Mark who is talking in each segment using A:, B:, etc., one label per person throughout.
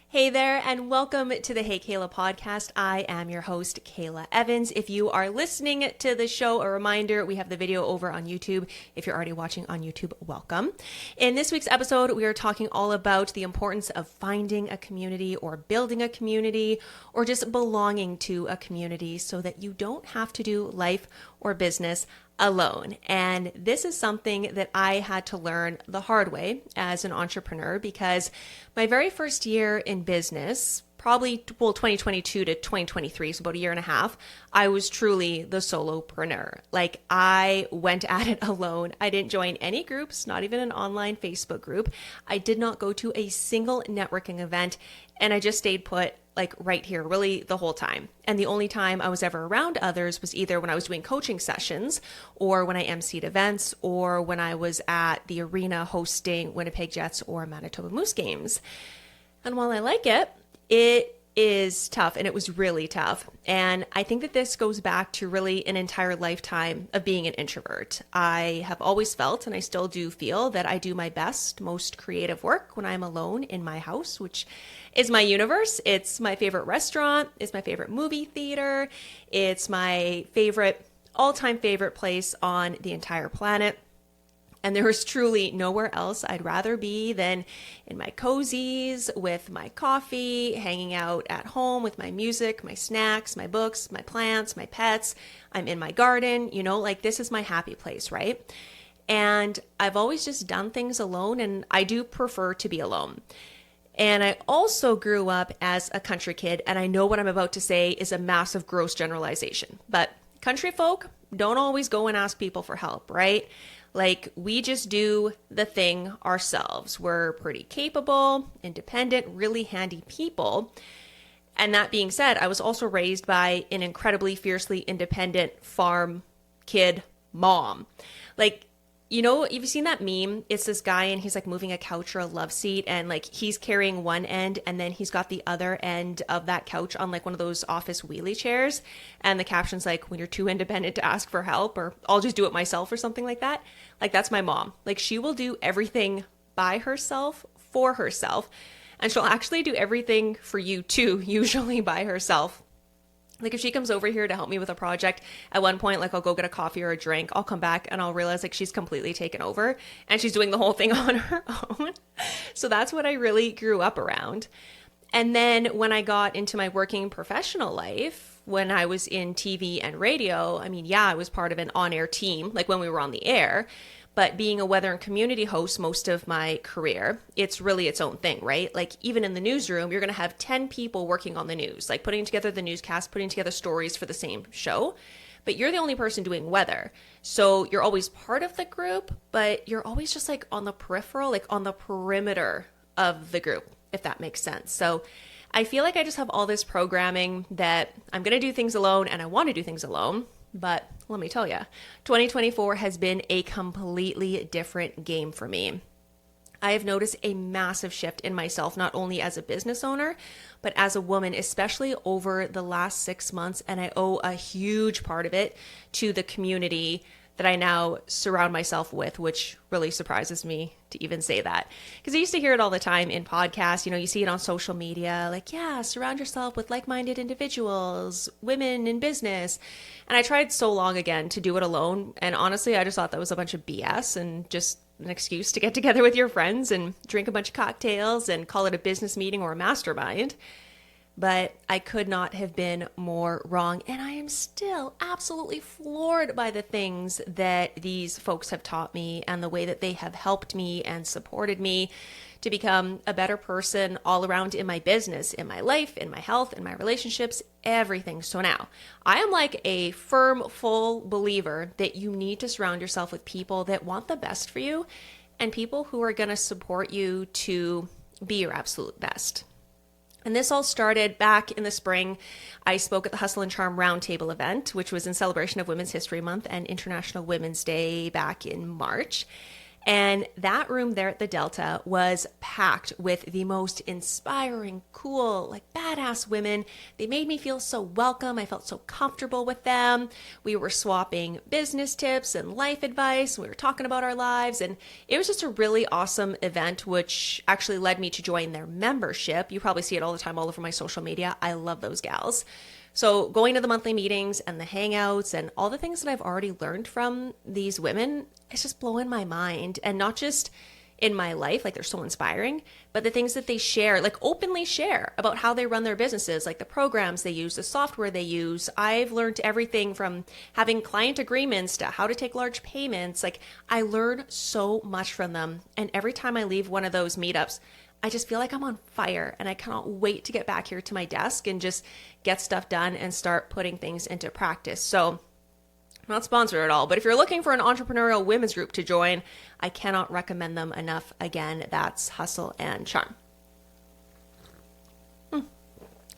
A: Hey there, and welcome to the Hey Kahla Podcast. I am your host, Kayla Evans. If you are listening to the show, a reminder, we have the video over on YouTube. If you're already watching on YouTube, welcome. In this week's episode, we are talking all about the importance of finding a community or building a community or just belonging to a community so that you don't have to do life or business alone. And this is something that I had to learn the hard way as an entrepreneur because my very first year in business, probably 2022 to 2023, so about a year and a half, I was truly the solopreneur. Like I went at it alone. I didn't join any groups, not even an online Facebook group. I did not go to a single networking event, and I just stayed put like right here, really the whole time. And the only time I was ever around others was either when I was doing coaching sessions or when I emceed events or when I was at the arena hosting Winnipeg Jets or Manitoba Moose games. And while I like it, it is tough, and it was really tough. And I think that this goes back to really an entire lifetime of being an introvert. I have always felt, and I still do feel, that I do my best, most creative work when I'm alone in my house, which is my universe. It's my favorite restaurant. It's my favorite movie theater. It's my favorite, all-time favorite place on the entire planet. And there is truly nowhere else I'd rather be than in my cozies with my coffee, hanging out at home with my music, my snacks, my books, my plants, my pets. I'm in my garden, like this is my happy place, right? And I've always just done things alone, and I do prefer to be alone. And I also grew up as a country kid, and I know what I'm about to say is a massive gross generalization, but country folk don't always go and ask people for help, right? Like we just do the thing ourselves. We're pretty capable, independent, really handy people. And that being said, I was also raised by an incredibly fiercely independent farm kid mom. Like, you've seen that meme? It's this guy and he's like moving a couch or a love seat, and like he's carrying one end and then he's got the other end of that couch on like one of those office wheelie chairs. And the caption's like, when you're too independent to ask for help, or I'll just do it myself or something like that. Like that's my mom. Like she will do everything by herself, for herself. And she'll actually do everything for you too, usually by herself. Like if she comes over here to help me with a project, at one point, like I'll go get a coffee or a drink, I'll come back and I'll realize like she's completely taken over and she's doing the whole thing on her own. So that's what I really grew up around. And then when I got into my working professional life, when I was in TV and radio, I was part of an on-air team, like when we were on the air. But being a weather and community host most of my career, it's really its own thing, right? Like even in the newsroom, you're going to have 10 people working on the news, like putting together the newscast, putting together stories for the same show. But you're the only person doing weather. So you're always part of the group, but you're always just like on the peripheral, like on the perimeter of the group, if that makes sense. So I feel like I just have all this programming that I'm going to do things alone and I want to do things alone. But let me tell you, 2024 has been a completely different game for me. I have noticed a massive shift in myself, not only as a business owner, but as a woman, especially over the last 6 months. And I owe a huge part of it to the community that I now surround myself with, which really surprises me to even say that. Because I used to hear it all the time in podcasts, you see it on social media, like, yeah, surround yourself with like-minded individuals, women in business. And I tried so long again to do it alone. And honestly, I just thought that was a bunch of BS and just an excuse to get together with your friends and drink a bunch of cocktails and call it a business meeting or a mastermind. But I could not have been more wrong. And I am still absolutely floored by the things that these folks have taught me and the way that they have helped me and supported me to become a better person all around in my business, in my life, in my health, in my relationships, everything. So now I am like a firm, full believer that you need to surround yourself with people that want the best for you and people who are going to support you to be your absolute best. And this all started back in the spring. I spoke at the Hustle and Charm Roundtable event, which was in celebration of Women's History Month and International Women's Day back in March. And that room there at the Delta was packed with the most inspiring, cool, like badass women. They made me feel so welcome. I felt so comfortable with them. We were swapping business tips and life advice. We were talking about our lives. And it was just a really awesome event, which actually led me to join their membership. You probably see it all the time all over my social media. I love those gals. So going to the monthly meetings and the hangouts and all the things that I've already learned from these women, it's just blowing my mind. And not just in my life, like they're so inspiring, but the things that they share, like openly share about how they run their businesses, like the programs they use, the software they use. I've learned everything from having client agreements to how to take large payments. Like I learn so much from them. And every time I leave one of those meetups, I just feel like I'm on fire and I cannot wait to get back here to my desk and just get stuff done and start putting things into practice. So I'm not sponsored at all, but if you're looking for an entrepreneurial women's group to join, I cannot recommend them enough. Again, that's Hustle and Charm.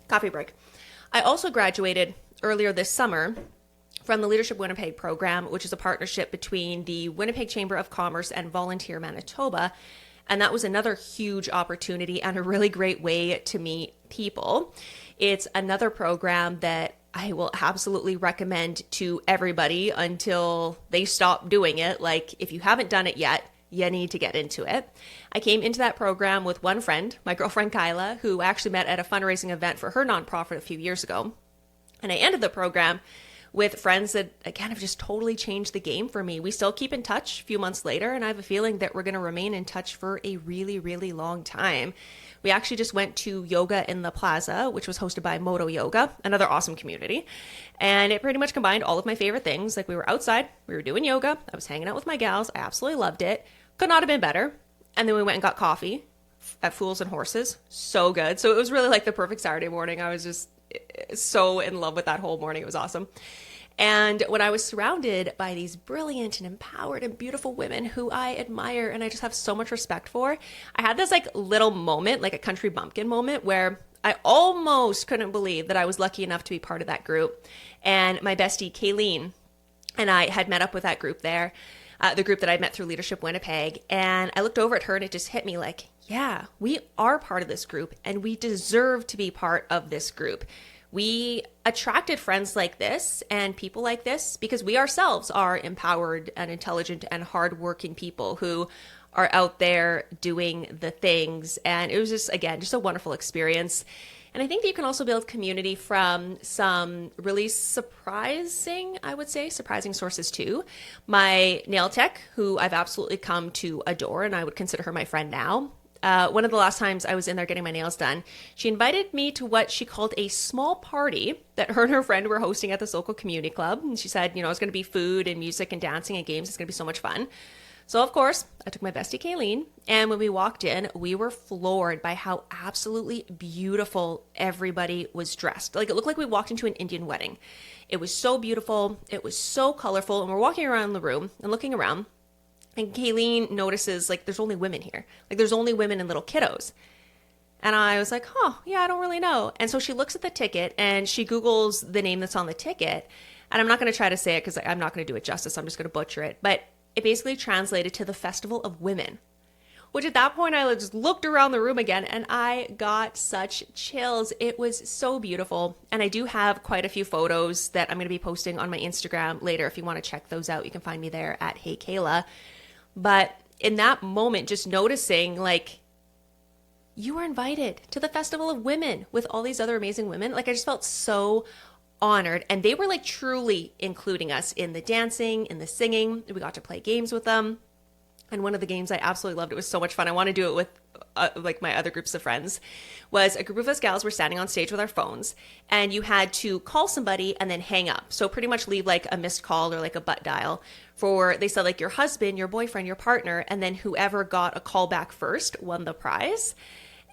A: Coffee break. I also graduated earlier this summer from the Leadership Winnipeg program, which is a partnership between the Winnipeg Chamber of Commerce and Volunteer Manitoba. And that was another huge opportunity and a really great way to meet people. It's another program that I will absolutely recommend to everybody until they stop doing it. Like if you haven't done it yet, you need to get into it. I came into that program with one friend, my girlfriend Kyla, who I actually met at a fundraising event for her nonprofit a few years ago. And I ended the program with friends that, again, have just totally changed the game for me. We still keep in touch a few months later, and I have a feeling that we're going to remain in touch for a really, really long time. We actually just went to yoga in the plaza, which was hosted by Moto Yoga, another awesome community. And it pretty much combined all of my favorite things. Like we were outside, we were doing yoga, I was hanging out with my gals. I absolutely loved it. Could not have been better. And then we went and got coffee at Fools and Horses. So good. So it was really like the perfect Saturday morning. I was just so in love with that whole morning. It was awesome. And when I was surrounded by these brilliant and empowered and beautiful women who I admire and I just have so much respect for, I had this like little moment, like a country bumpkin moment, where I almost couldn't believe that I was lucky enough to be part of that group. And my bestie, Kayleen, and I had met up with that group there, the group that I met through Leadership Winnipeg. And I looked over at her and it just hit me like, yeah, we are part of this group and we deserve to be part of this group. We attracted friends like this and people like this because we ourselves are empowered and intelligent and hardworking people who are out there doing the things. And it was just, again, just a wonderful experience. And I think that you can also build community from some really surprising sources too. My nail tech, who I've absolutely come to adore, and I would consider her my friend now. One of the last times I was in there getting my nails done, she invited me to what she called a small party that her and her friend were hosting at this local community club. And she said, you know, it's going to be food and music and dancing and games. It's going to be so much fun. So of course, I took my bestie Kayleen, and when we walked in, we were floored by how absolutely beautiful everybody was dressed. Like it looked like we walked into an Indian wedding. It was so beautiful. It was so colorful. And we're walking around the room and looking around. And Kayleen notices, like, there's only women here. Like, there's only women and little kiddos. And I was like, yeah, I don't really know. And so she looks at the ticket and she Googles the name that's on the ticket. And I'm not going to try to say it because I'm not going to do it justice. I'm just going to butcher it. But it basically translated to the Festival of Women, which at that point I just looked around the room again and I got such chills. It was so beautiful. And I do have quite a few photos that I'm going to be posting on my Instagram later. If you want to check those out, you can find me there at Hey Kahla. But in that moment, just noticing like, you were invited to the Festival of Women with all these other amazing women. Like I just felt so honored, and they were like truly including us in the dancing, in the singing. We got to play games with them. And one of the games I absolutely loved, it was so much fun. I want to do it with like my other groups of friends, was a group of us gals were standing on stage with our phones, and you had to call somebody and then hang up. So pretty much leave like a missed call or like a butt dial for, they said like your husband, your boyfriend, your partner, and then whoever got a call back first won the prize.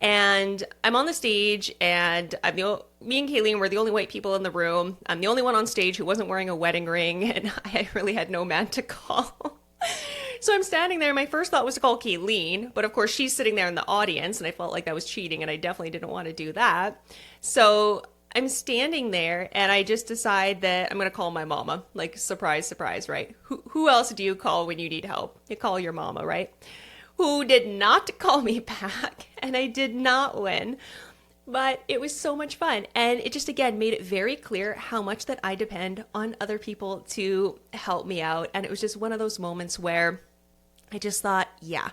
A: And I'm on the stage, and me and Kayleen were the only white people in the room. I'm the only one on stage who wasn't wearing a wedding ring, and I really had no man to call. So I'm standing there. My first thought was to call Kayleen, but of course she's sitting there in the audience, and I felt like that was cheating, and I definitely didn't want to do that. So I'm standing there, and I just decide that I'm going to call my mama. Like, surprise, surprise, right? Who who else do you call when you need help? You call your mama, right? Who did not call me back, and I did not win. But it was so much fun. And it just, again, made it very clear how much that I depend on other people to help me out. And it was just one of those moments where I just thought, yeah,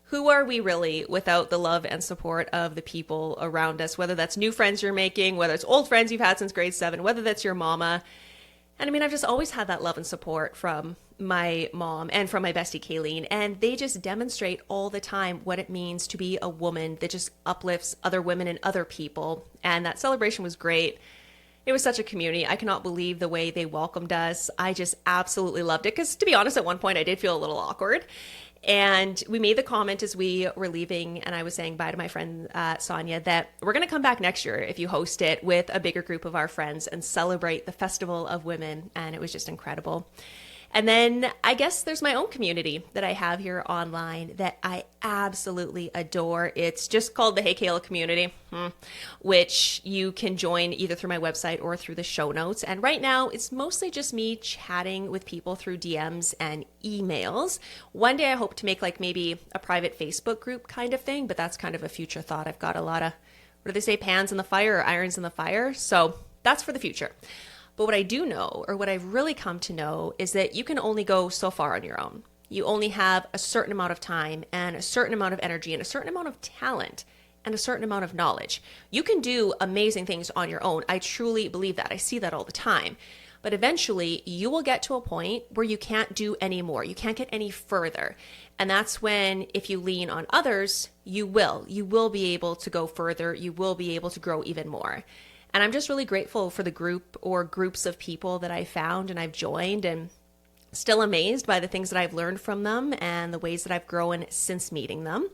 A: who are we really without the love and support of the people around us, whether that's new friends you're making, whether it's old friends you've had since grade 7, whether that's your mama. And I mean, I've just always had that love and support from my mom and from my bestie Kayleen, and they just demonstrate all the time what it means to be a woman that just uplifts other women and other people. And that celebration was great. It was such a community. I cannot believe the way they welcomed us. I just absolutely loved it because, to be honest, at one point I did feel a little awkward. And we made the comment as we were leaving, and I was saying bye to my friend Sonia, that we're going to come back next year if you host it with a bigger group of our friends and celebrate the Festival of Women. And it was just incredible. And then I guess there's my own community that I have here online that I absolutely adore. It's just called the Hey Kahla community, which you can join either through my website or through the show notes. And right now it's mostly just me chatting with people through DMs and emails. One day I hope to make like maybe a private Facebook group kind of thing, but that's kind of a future thought. I've got a lot of, what do they say, pans in the fire or irons in the fire. So that's for the future. But what I do know, or what I've really come to know, is that you can only go so far on your own. You only have a certain amount of time and a certain amount of energy and a certain amount of talent and a certain amount of knowledge. You can do amazing things on your own. I truly believe that. I see that all the time. But eventually you will get to a point where you can't do any more. You can't get any further. And that's when, if you lean on others, you will be able to go further. You will be able to grow even more. And I'm just really grateful for the group or groups of people that I found and I've joined, and still amazed by the things that I've learned from them and the ways that I've grown since meeting them.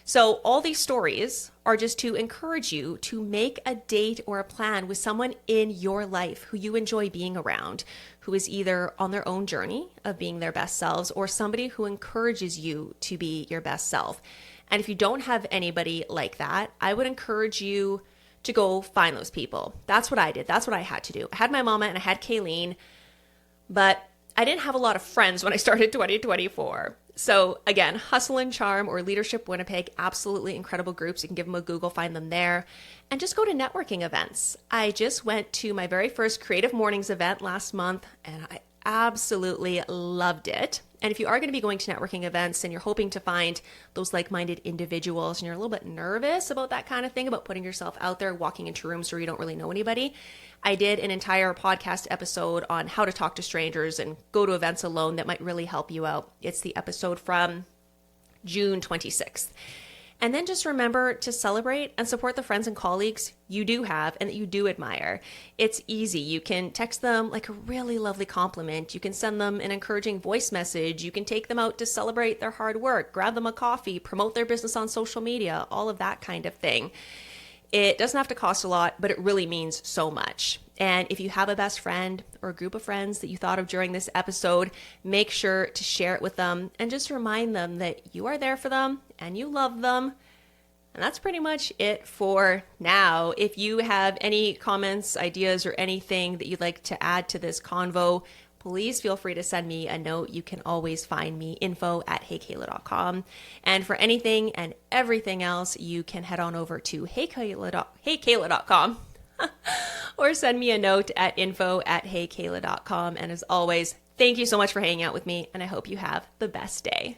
A: So all these stories are just to encourage you to make a date or a plan with someone in your life who you enjoy being around, who is either on their own journey of being their best selves or somebody who encourages you to be your best self. And if you don't have anybody like that, I would encourage you to go find those people. That's what I did. That's what I had to do. I had my mama and I had Kayleen, but I didn't have a lot of friends when I started 2024. So again, Hustle and Charm or Leadership Winnipeg, absolutely incredible groups. You can give them a Google, find them there, and just go to networking events. I just went to my very first Creative Mornings event last month, and I absolutely loved it. And if you are going to be going to networking events and you're hoping to find those like-minded individuals and you're a little bit nervous about that kind of thing, about putting yourself out there, walking into rooms where you don't really know anybody, I did an entire podcast episode on how to talk to strangers and go to events alone that might really help you out. It's the episode from June 26th. And then just remember to celebrate and support the friends and colleagues you do have and that you do admire. It's easy. You can text them like a really lovely compliment. You can send them an encouraging voice message. You can take them out to celebrate their hard work, grab them a coffee, promote their business on social media, all of that kind of thing. It doesn't have to cost a lot, but it really means so much. And if you have a best friend or a group of friends that you thought of during this episode, make sure to share it with them and just remind them that you are there for them and you love them. And that's pretty much it for now. If you have any comments, ideas, or anything that you'd like to add to this convo, please feel free to send me a note. You can always find me info@heykahla.com. And for anything and everything else, you can head on over to heykahla.com or send me a note at info@heykahla.com. And as always, thank you so much for hanging out with me, and I hope you have the best day.